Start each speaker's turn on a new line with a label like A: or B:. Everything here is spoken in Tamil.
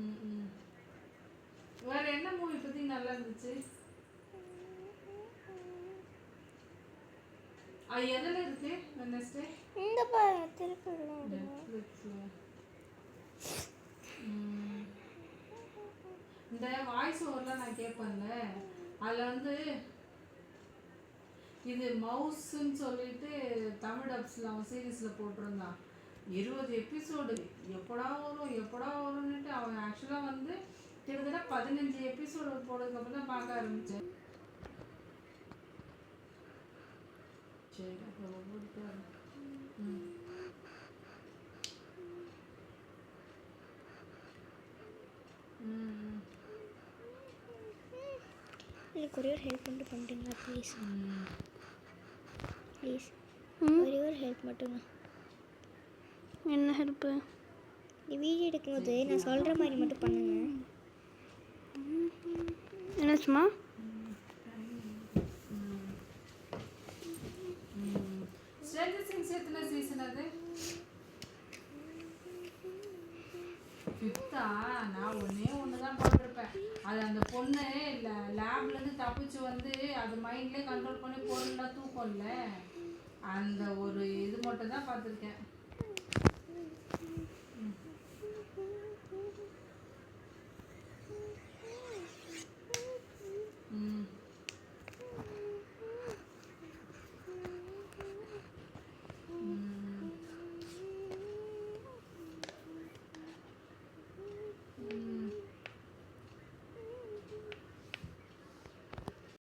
A: ம். வேற என்ன மூவி பத்தி நல்லா இருந்துச்சு? எதுல இருக்கு வெட்னஸ்டே?
B: இந்த திருப்பலாம்
A: நெட்ஃப்ளிக்ஸ்ல. இந்த வாய்ஸ் ஓவர்லாம் நான் கேட்பேன்ல, அதில் வந்து இது மவுஸ்ன்னு சொல்லிட்டு தமிழ் டப்ஸில் அவன் சீரீஸில் போட்டிருந்தான். 20 எபிசோடு எப்படா வரும்னுட்டு அவன் ஆக்சுவலாக வந்து கிட்டத்தட்ட 15 எபிசோடு போடுறதுக்கப்புறம் தான் பார்க்க ஆரம்பித்தேன். சரி அப்போ
B: எனக்கு ஒரே ஒரு ஹெல்ப் மட்டும் பண்ணுறீங்களா ப்ளீஸ்? ப்ளீஸ் ஒரே ஒரு ஹெல்ப் மட்டும்.
C: என்ன ஹெல்ப்பு?
B: வீடியோ எடுக்கும்போது நான் சொல்கிற மாதிரி மட்டும் பண்ணுங்க.
C: என்னாச்சுமா?
A: ஸ்ட்ரேஞ்சர் திங்ஸ் எத்தனை சீசன் அது? 5th நான் ஒன்று தான் பார்த்துருப்பேன். அது அந்த பொண்ணு லேப்லேருந்து தப்பிச்சு வந்து அது மைண்ட்லேயே கண்ட்ரோல் பண்ணி பொருள்லாம் தூக்கம்ல, அந்த ஒரு இது மட்டும் தான் பார்த்துருக்கேன்.